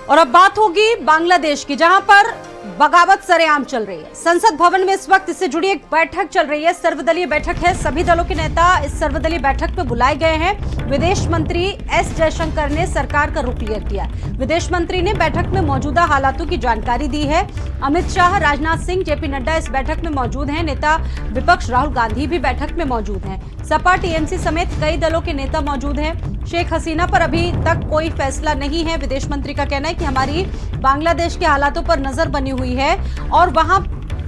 और अब बात होगी बांग्लादेश की, जहां पर बगावत सरेआम चल रही है। संसद भवन में इस वक्त इससे जुड़ी एक बैठक चल रही है, सर्वदलीय बैठक है। सभी दलों के नेता इस सर्वदलीय बैठक में बुलाए गए हैं। विदेश मंत्री एस जयशंकर ने सरकार का रुख क्लियर किया। विदेश मंत्री ने बैठक में मौजूदा हालातों की जानकारी दी है। अमित शाह, राजनाथ सिंह, जेपी नड्डा इस बैठक में मौजूद हैं। नेता विपक्ष राहुल गांधी भी बैठक में मौजूद हैं। सपा, टीएमसी समेत कई दलों के नेता मौजूद हैं। शेख हसीना पर अभी तक कोई फैसला नहीं है। विदेश मंत्री का कहना है कि हमारी बांग्लादेश के हालातों पर नजर बनी हुई है और वहां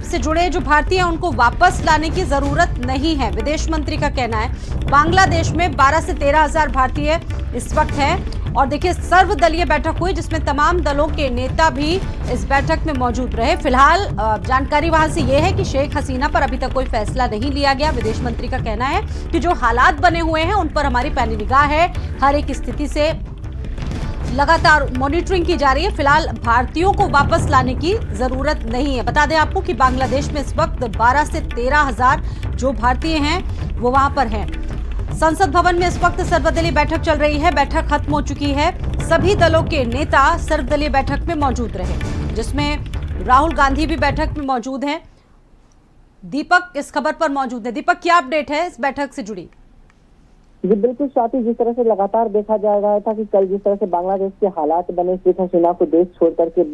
से जुड़े जो भारतीय हैं उनको वापस लाने की जरूरत नहीं है। विदेश मंत्री का कहना है बांग्लादेश में 12 से 13 हजार भारतीय इस वक्त हैं। और देखिए, सर्वदलीय बैठक हुई जिसमें तमाम दलों के नेता भी इस बैठक में मौजूद रहे। फिलहाल जानकारी वहां से यह है कि शेख हसीना पर अभी तक कोई फैसला नहीं लिया गया। विदेश मंत्री का कहना है कि जो हालात बने हुए हैं उन पर हमारी पैनी निगाह है। हर एक स्थिति से लगातार मॉनिटरिंग की जा रही है। फिलहाल भारतीयों को वापस लाने की जरूरत नहीं है। बता दें आपको कि बांग्लादेश में इस वक्त 12 से 13 हजार जो भारतीय हैं वो वहां पर हैं। संसद भवन में इस वक्त सर्वदलीय बैठक चल रही है। बैठक खत्म हो चुकी है। सभी दलों के नेता सर्वदलीय बैठक में मौजूद रहे, जिसमें राहुल गांधी भी बैठक में मौजूद हैं। दीपक इस खबर पर मौजूद है। दीपक, क्या अपडेट है इस बैठक से जुड़ी? जी बिल्कुल स्वाति, जिस तरह से लगातार देखा जा रहा था कि कल जिस तरह से बांग्लादेश के हालात बने, शेख हसीना को देश छोड़ करके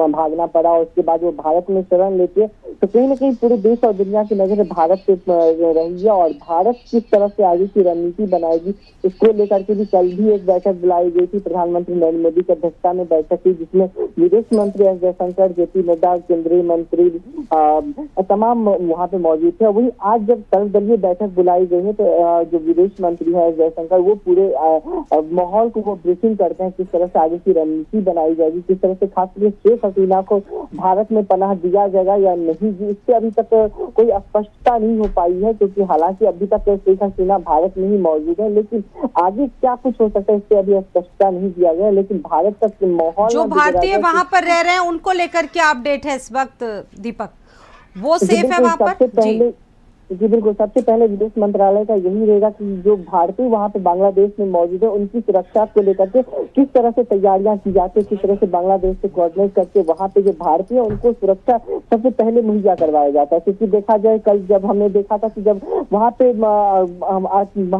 भागना पड़ा और उसके बाद वो भारत में शरण लेके, तो कहीं ना कहीं पूरे देश और दुनिया की नजर भारत पे रही है और भारत किस तरह से आगे की रणनीति बनाएगी इसको लेकर के भी कल भी एक बैठक बुलाई गई थी। प्रधानमंत्री नरेंद्र मोदी की अध्यक्षता में बैठक हुई जिसमें विदेश मंत्री एस जयशंकर, जेपी नड्डा, केंद्रीय मंत्री तमाम वहाँ पे मौजूद थे। वही आज जब सर्वदलीय बैठक बुलाई गई है तो जो विदेश मंत्री है जयशंकर वो पूरे माहौल को वो ब्रीफिंग करते हैं, किस तरह से आगे की रणनीति बनाई जाएगी, किस तरह से खासकर शेख हसीना को भारत में पनाह दिया जाएगा या नहीं। इससे अभी तक कोई स्पष्टता नहीं हो पाई है, क्योंकि हालांकि अभी तक शेख हसीना भारत में ही मौजूद है, लेकिन आगे क्या कुछ हो सकता है इससे अभी स्पष्टता नहीं दिया गया। लेकिन भारत तक माहौल जो भारतीय वहां पर रह रहे हैं उनको लेकर क्या अपडेट है इस वक्त दीपक? वो सेफ है वहां पर? जी बिल्कुल, सबसे पहले विदेश मंत्रालय का यही रहेगा कि जो भारतीय वहाँ पे बांग्लादेश में मौजूद है उनकी सुरक्षा को लेकर के किस तरह से तैयारियां की जाती है, किस तरह से बांग्लादेश से कोऑर्डिनेट करके वहाँ पे जो भारतीय उनको सुरक्षा सबसे पहले मुहैया करवाया जाता है। क्योंकि देखा जाए कल जब हमने देखा था कि जब वहाँ पे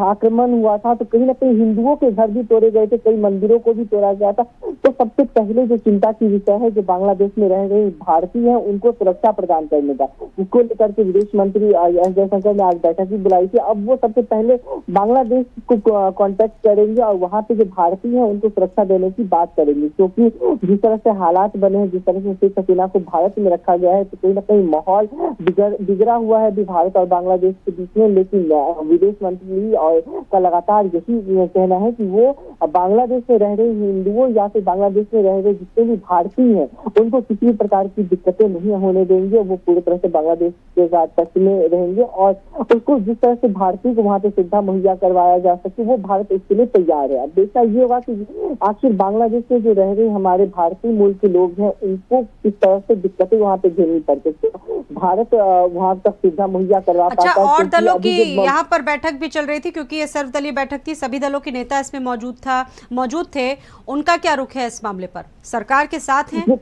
आक्रमण हुआ था तो कहीं ना कहीं हिंदुओं के घर भी तोड़े गए थे, कई मंदिरों को भी तोड़ा गया था। तो सबसे पहले जो चिंता की विषय है जो बांग्लादेश में रह रहे भारतीय हैं उनको सुरक्षा प्रदान करने का, इसको लेकर के विदेश मंत्री जयशंकर ने आज बैठक भी बुलाई थी। अब वो सबसे पहले बांग्लादेश को कांटेक्ट करेंगे और वहाँ पे जो भारतीय हैं उनको सुरक्षा देने की बात करेंगे, क्योंकि जिस तरह से हालात बने हैं, जिस तरह से शेख हसीना को भारत में रखा गया है, तो कहीं ना कहीं माहौल बिगड़ा हुआ है भी भारत और बांग्लादेश के बीच में। लेकिन विदेश मंत्री और का लगातार यही कहना है कि वो बांग्लादेश में रह रहे हिंदुओं या फिर बांग्लादेश में रह रहे जितने भी भारतीय हैं उनको किसी भी प्रकार की दिक्कतें नहीं होने देंगे। वो पूरी तरह से बांग्लादेश के साथ टच में रहेंगे और उसको जिस तरह से भारतीय को वहाँ पे सुविधा मुहैया करवाया जा सके वो भारत इसके लिए तैयार है। अब देखना ये होगा कि आखिर बांग्लादेश में जो रह रहे हमारे भारतीय मूल के लोग हैं उनको किस तरह से दिक्कतें वहाँ पे झेलनी पड़ती है, भारत वहाँ तक सुविधा मुहैया करवा पाता है। और दलों की यहाँ पर बैठक भी चल रही थी, क्योंकि ये सर्वदलीय बैठक थी, सभी दलों के नेता इसमें मौजूद थे। उनका क्या रुख है इस मामले पर? सरकार के साथ हैं?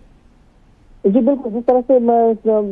जी बिल्कुल, जिस तरह से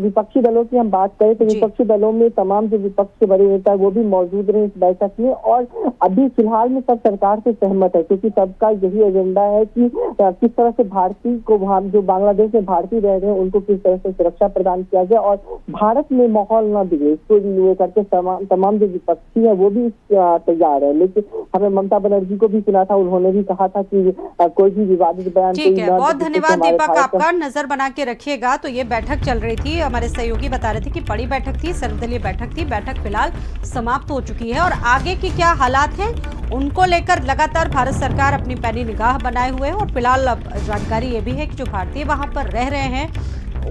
विपक्षी दलों की हम बात करें तो विपक्षी दलों में तमाम जो विपक्ष के बड़े नेता है वो भी मौजूद रहे इस बैठक में और अभी फिलहाल में सब सरकार से सहमत है, क्योंकि सबका यही एजेंडा है कि किस तरह से भारतीय को जो बांग्लादेश में भारतीय रह रहे हैं उनको किस तरह से सुरक्षा प्रदान किया जाए और भारत में माहौल न बिगड़े, इसको लेकर के तमाम जो विपक्षी है वो भी तैयार है। लेकिन हमें ममता बनर्जी को भी सुना था, उन्होंने भी कहा था कि कोई भी विवादित बयान। ठीक है, बहुत धन्यवाद दीपक, आपका नजर बना के रखिएगा। तो ये बैठक चल रही थी, हमारे सहयोगी बता रहे थे कि बड़ी बैठक थी, सर्वदलीय बैठक थी। बैठक फिलहाल समाप्त हो चुकी है और आगे की क्या हालात हैं उनको लेकर लगातार भारत सरकार अपनी पैनी निगाह बनाए हुए है। और फिलहाल जानकारी ये भी है कि जो भारतीय वहां पर रह रहे हैं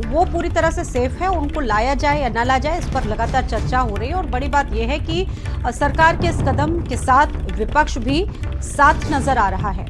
वो पूरी तरह से सेफ है, उनको लाया जाए या ना लाया जाए इस पर लगातार चर्चा हो रही है। और बड़ी बात यह है कि सरकार के इस कदम के साथ विपक्ष भी साथ नजर आ रहा है।